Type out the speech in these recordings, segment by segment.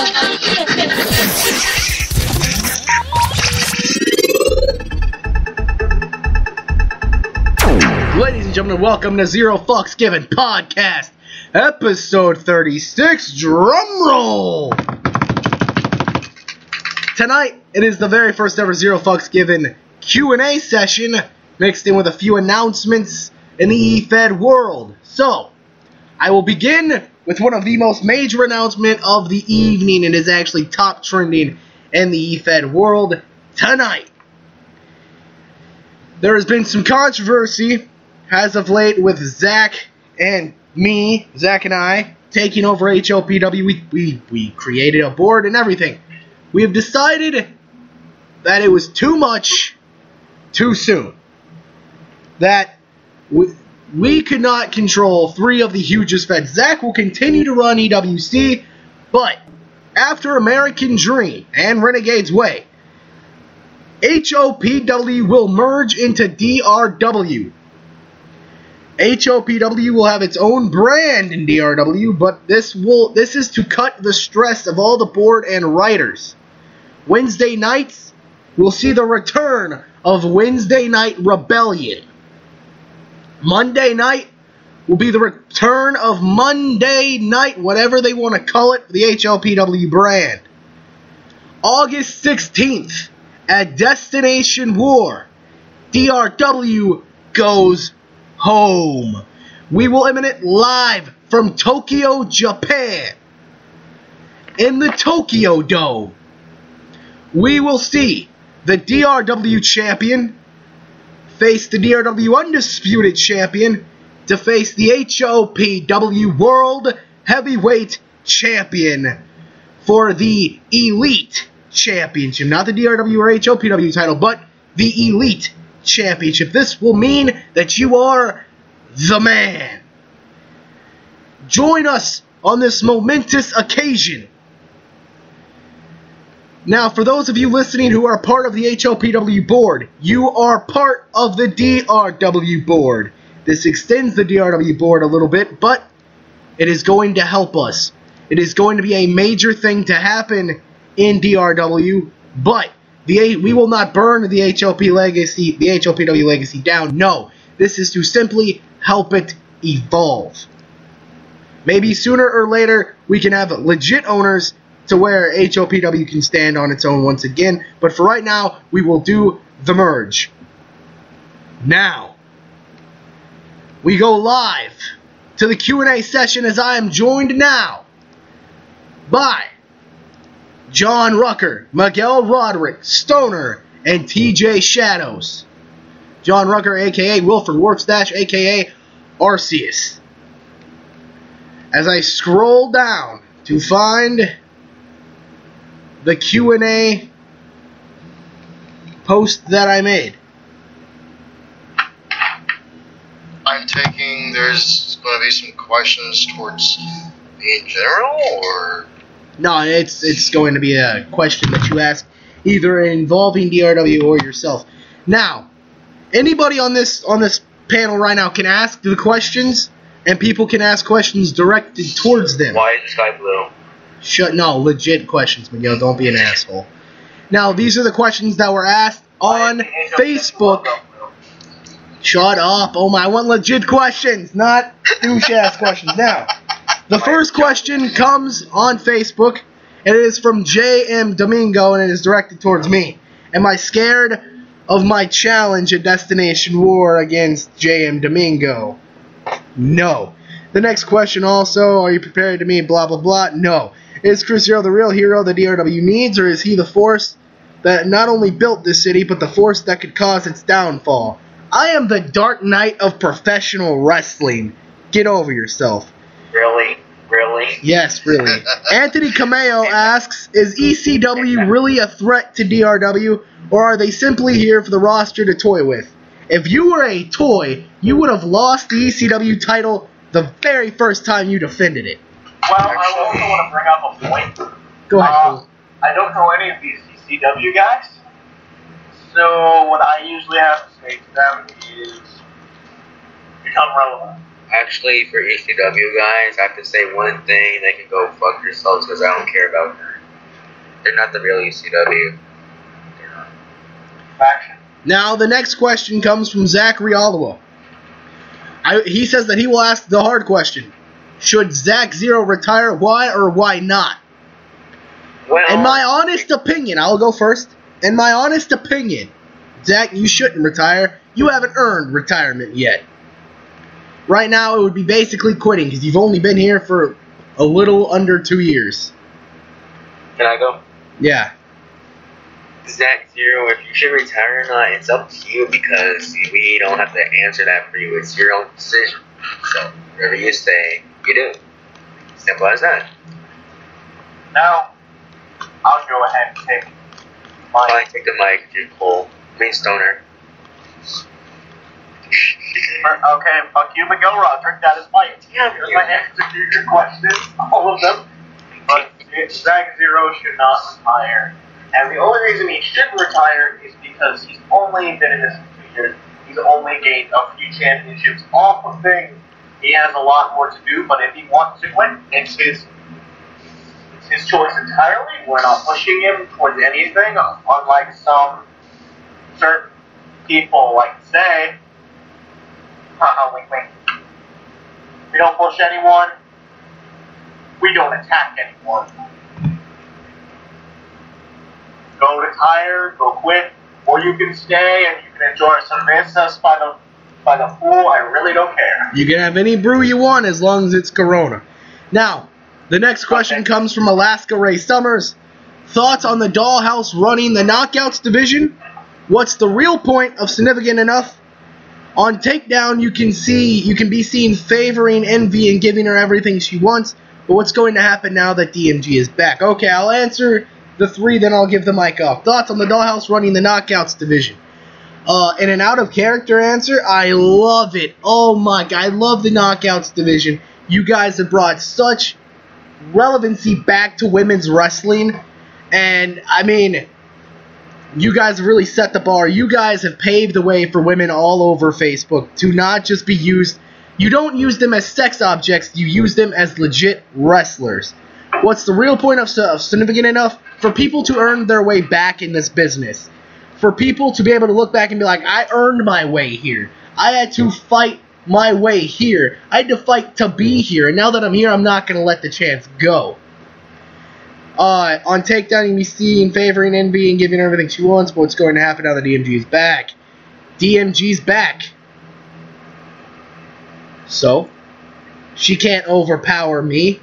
Ladies and gentlemen, welcome to Zero Fucks Given Podcast, episode 36, drum roll! Tonight, it is the very first ever Zero Fucks Given Q&A session, mixed in with a few announcements in the E-Fed world. So, I will begin with one of the most major announcements of the evening, and is actually top trending in the E-Fed world tonight. There has been some controversy as of late with Zach and I, taking over HOPW. We created a board and everything. We have decided that it was too much, too soon. That we could not control three of the hugest feds. Zach will continue to run EWC, but after American Dream and Renegade's Way, HOPW will merge into DRW. HOPW will have its own brand in DRW, but this is to cut the stress of all the board and writers. Wednesday nights will see the return of Wednesday Night Rebellion. Monday night will be the return of Monday Night, whatever they want to call it, the HOPW brand. August 16th at Destination War, DRW goes home. We will emanate live from Tokyo, Japan. In the Tokyo Dome, we will see the DRW champion face the DRW undisputed champion to face the HOPW World Heavyweight Champion for the Elite Championship. Not the DRW or HOPW title, but the Elite Championship. This will mean that you are the man. Join us on this momentous occasion. Now, for those of you listening who are part of the HOPW board, you are part of the DRW board. This extends the DRW board a little bit, but it is going to help us. It is going to be a major thing to happen in DRW, but we will not burn the HOPW legacy down. No, this is to simply help it evolve. Maybe sooner or later we can have legit owners to where HOPW can stand on its own once again, but for right now we will do the merge. Now, we go live to the Q&A session, as I am joined now by John Rucker, Miguel Roderick, Stoner, and TJ Shadows. John Rucker, a.k.a. Wilford Workstash, a.k.a. Arceus. As I scroll down to find the Q&A post that I made. I'm taking there's going to be some questions towards me in general, or? No, it's going to be a question that you ask either involving DRW or yourself. Now, anybody on this panel right now can ask the questions, and people can ask questions directed towards them. Why is the sky blue? No, legit questions, Miguel. Don't be an asshole. Now, these are the questions that were asked on Facebook. Shut up. Oh my, I want legit questions, not douche-ass questions. Now, the first question comes on Facebook, and it is from JM Domingo, and it is directed towards me. Am I scared of my challenge at Destination War against JM Domingo? No. The next question also, are you prepared to meet blah blah blah? No. Is Chris Hero the real hero the DRW needs, or is he the force that not only built this city, but the force that could cause its downfall? I am the Dark Knight of professional wrestling. Get over yourself. Really? Really? Yes, really. Anthony Cameo asks, is ECW really a threat to DRW, or are they simply here for the roster to toy with? If you were a toy, you would have lost the ECW title the very first time you defended it. Well, I also want to bring up a point. Go ahead, I don't know any of these ECW guys, so what I usually have to say to them is become relevant. Actually, for ECW guys, I have to say one thing: they can go fuck yourselves because I don't care about her. They're not the real ECW. Faction. Now, the next question comes from Zachary Oliwa. He says that he will ask the hard question. Should Zach Zero retire? Why or why not? Well, In my honest opinion, I'll go first. In my honest opinion, Zach, you shouldn't retire. You haven't earned retirement yet. Right now, it would be basically quitting because you've only been here for a little under 2 years. can I go? Yeah. Zach Zero, if you should retire or not, it's up to you because we don't have to answer that for you. It's your own decision. So, whatever you say, you do. Simple as that. Now, I'll go ahead and take mine. Fine, take the mic, you're cool. Stoner. Okay, fuck you, Miguel Roderick. That is my answer to your questions, all of them. But Zach Zero should not retire. And the only reason he shouldn't retire is because he's only been in this for 2 years. He's only gained a few championships off of things. He has a lot more to do, but if he wants to quit, it's his choice entirely. We're not pushing him towards anything, unlike some certain people like to say. Wink, wink. We don't push anyone. We don't attack anyone. Go retire, go quit, or you can stay and you can enjoy cervezas by the pool. I really don't care. You can have any brew you want as long as it's Corona. Now, the next question comes from Alaska Ray Summers. Thoughts on the Dollhouse running the Knockouts division? What's the real point of Significant Enough? On Takedown, you can be seen favoring Envy and giving her everything she wants. But what's going to happen now that DMG is back? Okay, I'll answer the three, then I'll give the mic off. Thoughts on the Dollhouse running the Knockouts division? In an out-of-character answer, I love it. Oh my god, I love the Knockouts division. You guys have brought such relevancy back to women's wrestling. And, I mean, you guys have really set the bar. You guys have paved the way for women all over Facebook to not just be used. You don't use them as sex objects. You use them as legit wrestlers. What's the real point of Significant Enough? For people to earn their way back in this business. For people to be able to look back and be like, I earned my way here. I had to fight my way here. I had to fight to be here. And now that I'm here, I'm not going to let the chance go. On Takedown, you can be seen favoring Envy and giving her everything she wants. But what's going to happen now that DMG is back? DMG's back. So, she can't overpower me.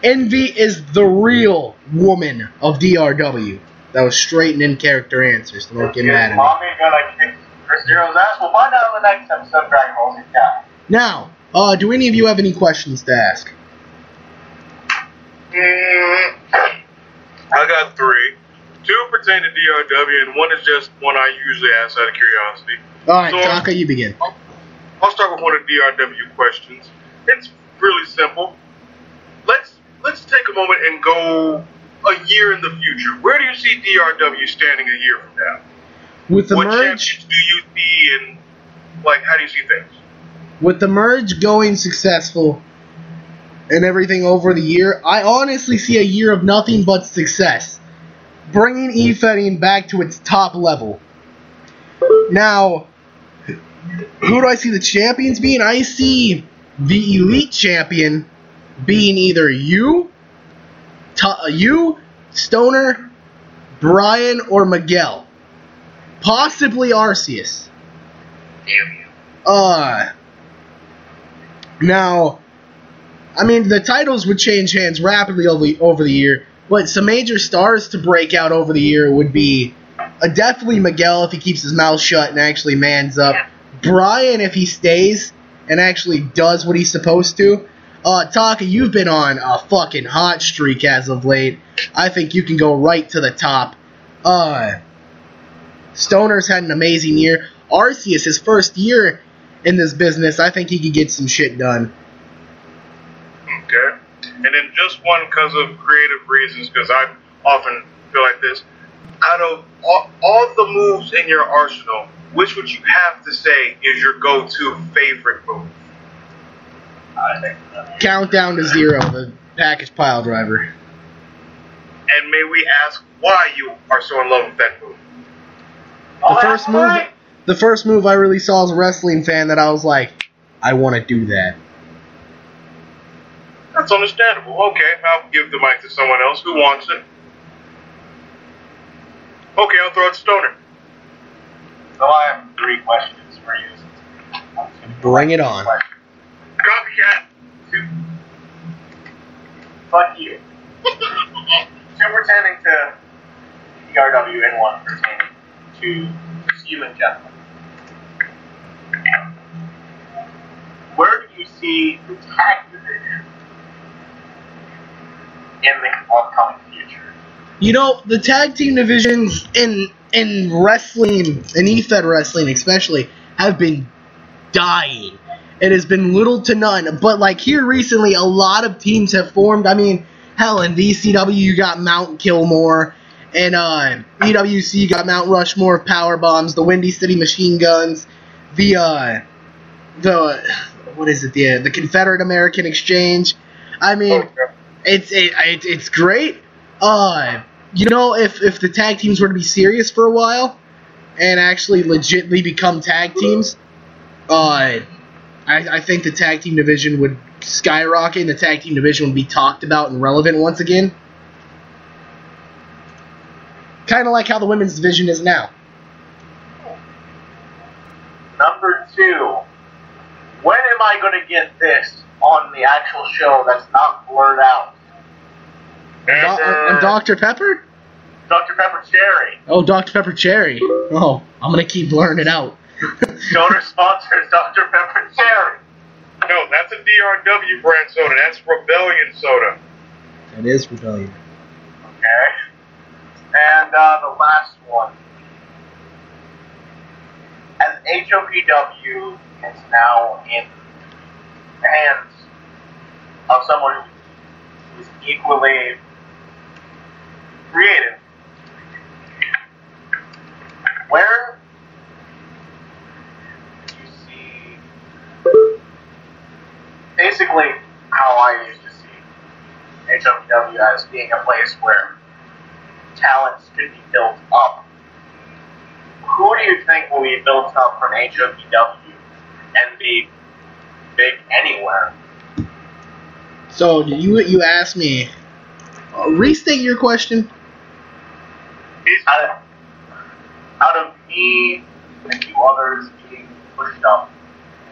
Envy is the real woman of DRW. That was straight and in-character answers, so don't get mad at me. Mommy gonna kick Chris Zero's ass? We'll find out in the next episode of Dragon Ball Z. Yeah. Now, do any of you have any questions to ask? I got three. Two pertain to DRW, and one is just one I usually ask out of curiosity. Alright, So, Taka, you begin. I'll start with one of the DRW questions. It's really simple. Let's take a moment and go a year in the future. Where do you see DRW standing a year from now? With the What merge, champions do you see, and how do you see things? with the merge going successful and everything over the year, I honestly see a year of nothing but success. Bringing e-fighting back to its top level. Now, who do I see the champions being? I see the Elite Champion being either you, Stoner, Brian, or Miguel. Possibly Arceus. Now, I mean, the titles would change hands rapidly over the year, but some major stars to break out over the year would be definitely Miguel if he keeps his mouth shut and actually mans up. Brian if he stays and actually does what he's supposed to. Taka, you've been on a fucking hot streak as of late. I think you can go right to the top. Stoner's had an amazing year. Arceus, his first year in this business, I think he could get some shit done. Okay. And then just one because of creative reasons, because I often feel like this. Out of all the moves in your arsenal, which would you have to say is your go-to favorite move? I think Countdown to 0, the package pile driver. And may we ask why you are so in love with that move? The first move I really saw as a wrestling fan that I was like, I want to do that. That's understandable. Okay, I'll give the mic to someone else who wants it. Okay, I'll throw it to Stoner. So I have 3 questions for you. Bring it on. Copycat. Fuck you. 2 pertaining to DRW and 1 pertaining to you in general. Where do you see the tag division in the upcoming future? You know, the tag team divisions in wrestling, in EFED wrestling especially, have been dying. It has been little to none. But like here recently, a lot of teams have formed. I mean, hell, in VCW you got Mount Killmore, and EWC you got Mount Rushmore, Power Bombs, the Windy City Machine Guns, the what is it? The Confederate American Exchange. I mean, it's great. You know, if the tag teams were to be serious for a while and actually legitimately become tag teams, I think the tag team division would skyrocket and the tag team division would be talked about and relevant once again. Kind of like how the women's division is now. Number 2. When am I going to get this on the actual show that's not blurred out? And Dr. Pepper? Dr. Pepper Cherry. Oh, Dr. Pepper Cherry. Oh, I'm going to keep blurring it out. Donor sponsors Dr. Pepper Cherry. No, that's a DRW brand soda. That's Rebellion soda. That is Rebellion. Okay. And the last one. As HOPW is now in the hands of someone who is equally creative, where do you see basically how I used to see HOPW as being a place where talents could be built up? Who do you think will be built up from HOPW and be big anywhere? So you asked me. Restate your question. Out of me and a few others being pushed up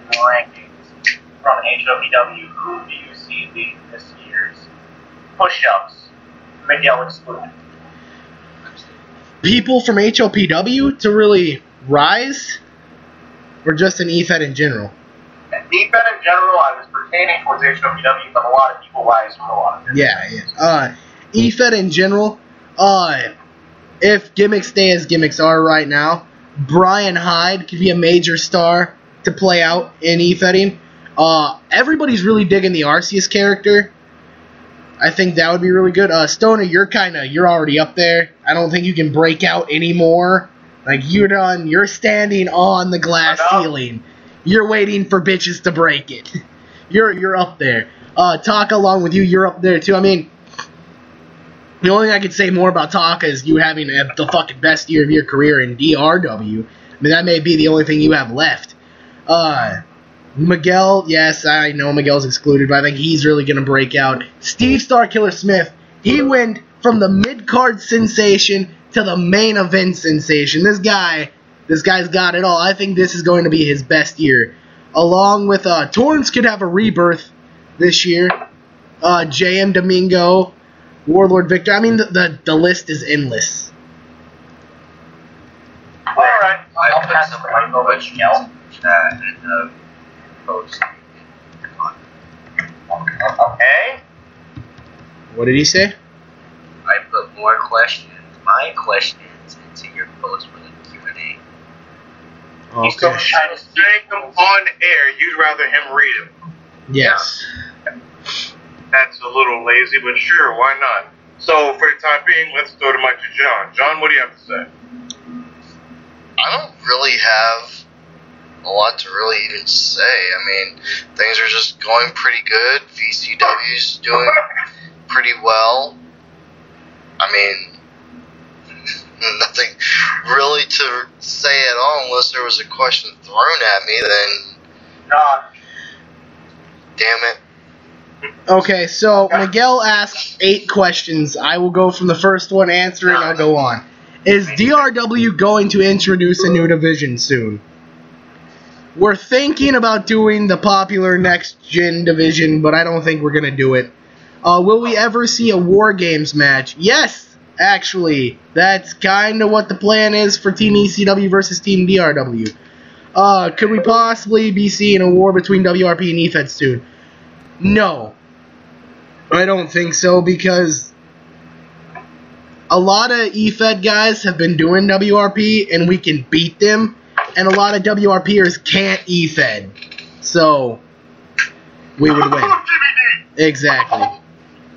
in the rankings from HOPW, who do you see being this year's push-ups, Miguel excluded? People from HOPW to really rise? Or just an EFED in general? EFED in general, I was pertaining towards HOPW, but a lot of people rise from a lot of different Yeah. EFED in general, if gimmicks stay as gimmicks are right now, Brian Hyde could be a major star to play out in EFEDing. Everybody's really digging the Arceus character. I think that would be really good. Stoner, you're already up there. I don't think you can break out anymore. Like, you're done. You're standing on the glass ceiling. You're waiting for bitches to break it. You're up there. Taka, along with you, you're up there too. I mean, the only thing I could say more about Taka is you having the fucking best year of your career in DRW. I mean, that may be the only thing you have left. Miguel, yes, I know Miguel's excluded, but I think he's really going to break out. Steve Starkiller Smith, he went from the mid-card sensation to the main event sensation. This guy's got it all. I think this is going to be his best year. Along with, Torrance could have a rebirth this year. JM Domingo, Warlord Victor. I mean, the list is endless. Alright, I'll put pass some the mic over to Miguel. chat and post. Okay. What did he say? I put more questions, my questions, into your post for the Q&A. He's so Okay. shy to speak. Saying them on air, you'd rather him read them. Yes. That's a little lazy, but sure, why not? So, for the time being, let's throw the mic to John. John, what do you have to say? I don't really have a lot to really even say. I mean, things are just going pretty good. VCW's doing pretty well. I mean, nothing really to say at all unless there was a question thrown at me, then damn it. Okay, so Miguel asked 8 questions. I will go from the first one, answer, and I'll go on. Is DRW going to introduce a new division soon? We're thinking about doing the popular next-gen division, but I don't think we're going to do it. Will we ever see a War Games match? Yes, actually. That's kind of what the plan is for Team ECW versus Team DRW. Could we possibly be seeing a war between WRP and EFED soon? No. I don't think so, because a lot of EFED guys have been doing WRP, and we can beat them, and a lot of WRPers can't EFED. So, we would win. Exactly.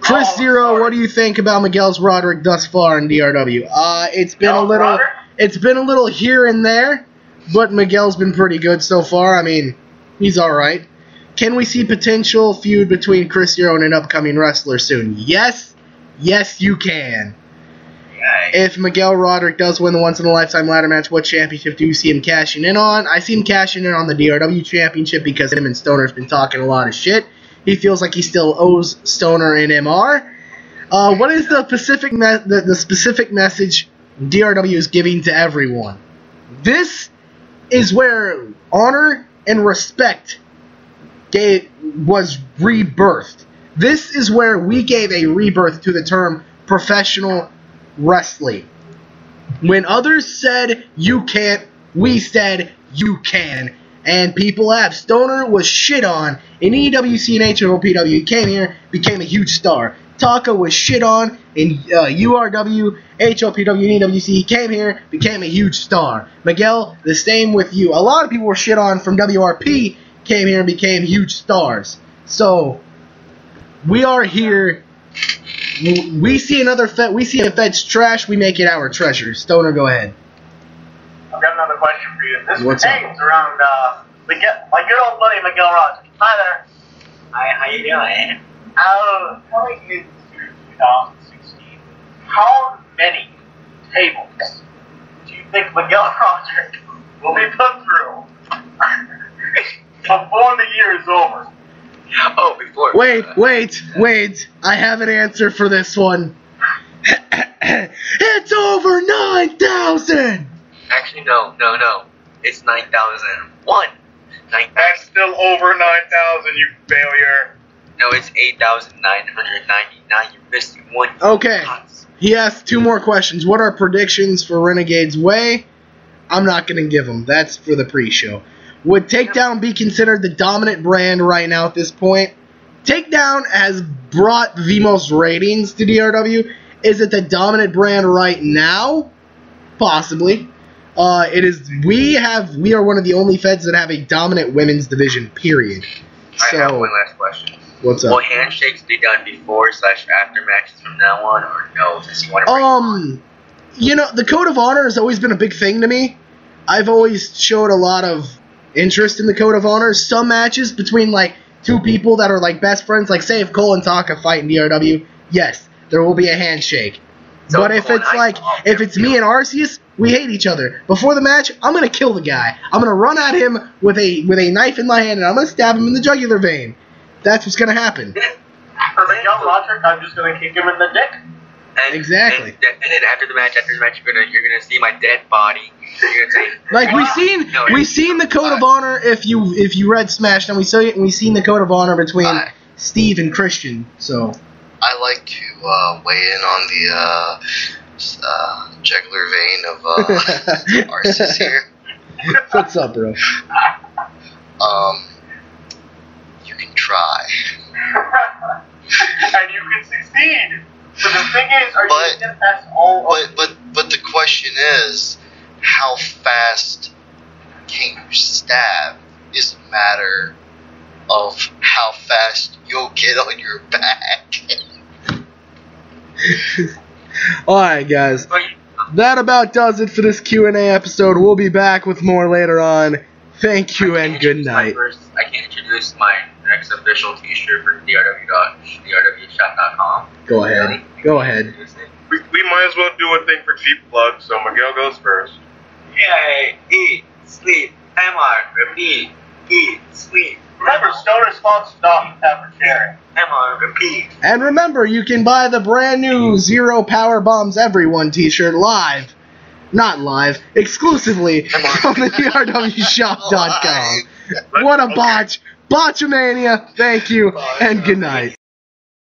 Chris Zero, what do you think about Miguel's Roderick thus far in DRW? It's been a little here and there, but Miguel's been pretty good so far. I mean, he's alright. Can we see potential feud between Chris Zero and an upcoming wrestler soon? Yes. Yes, you can. If Miguel Roderick does win the once-in-a-lifetime ladder match, what championship do you see him cashing in on? I see him cashing in on the DRW championship because him and Stoner's been talking a lot of shit. He feels like he still owes Stoner and MR. What is the specific message DRW is giving to everyone? This is where honor and respect was rebirthed. This is where we gave a rebirth to the term professional wrestling. When others said you can't, we said you can. And people have. Stoner was shit on in EWC and HOPW. He came here, became a huge star. Taka was shit on in URW, HOPW, and EWC. He came here, became a huge star. Miguel, the same with you. A lot of people were shit on from WRP, came here and became huge stars. So, we are here. We see another Fed. We see a Fed's trash. We make it our treasure. Stoner, go ahead. I've got another question for you. This What's up? pertains around my good old buddy Miguel Rogers. Hi there. Hi, how you doing? Coming into 2016, how many tables do you think Miguel Rogers will be put through before the year is over? Oh, before. Wait. I have an answer for this one. It's over 9,000! Actually, no. It's 9,001. That's still over 9,000, you failure. No, it's 8,999. You're missing one. Okay. He asked 2 more questions. What are predictions for Renegade's Way? I'm not going to give them. That's for the pre-show. Would Takedown be considered the dominant brand right now at this point? Takedown has brought the most ratings to DRW. Is it the dominant brand right now? Possibly. It is. We are one of the only feds that have a dominant women's division. Period. I have one last question. What's up? Will handshakes be done before/after matches from now on, or no? Since you want to you know, the code of honor has always been a big thing to me. I've always showed a lot of interest in the code of honor. Some matches between like 2 people that are like best friends, like say if Cole and Taka fight in DRW, yes, there will be a handshake. So but if it's me and Arceus, we hate each other. Before the match, I'm gonna kill the guy. I'm gonna run at him with a knife in my hand, and I'm gonna stab him in the jugular vein. That's what's gonna happen. For Miguel Rogers, I'm just gonna kick him in the dick. Exactly. And then after the match, you're gonna see my dead body. You're gonna say, like we've seen the code of honor. If you read Smash, and we've seen the code of honor between Steve and Christian. So I like to weigh in on the jugular vein of Arceus here. What's up, bro? You can try. And you can succeed. But the thing is, are you going to pass all of But the question is, how fast can you stab is a matter of how fast you'll get on your back. Alright, guys. That about does it for this Q&A episode. We'll be back with more later on. Thank you and good night. I can introduce my next official t-shirt for drw.shop.com. Go ahead. Really? Go ahead. we might as well do a thing for cheap plugs, so Miguel goes first. Yeah, eat, sleep, hammer, repeat, eat, sleep. Remember, stoner sponsors Dr. Pepper Cherry. Hammer, repeat. And remember, you can buy the brand new Zero Power Bombs Everyone t-shirt live. Not live, exclusively from the DRWshop.com. What a botch. Botchamania. Thank you, and good night.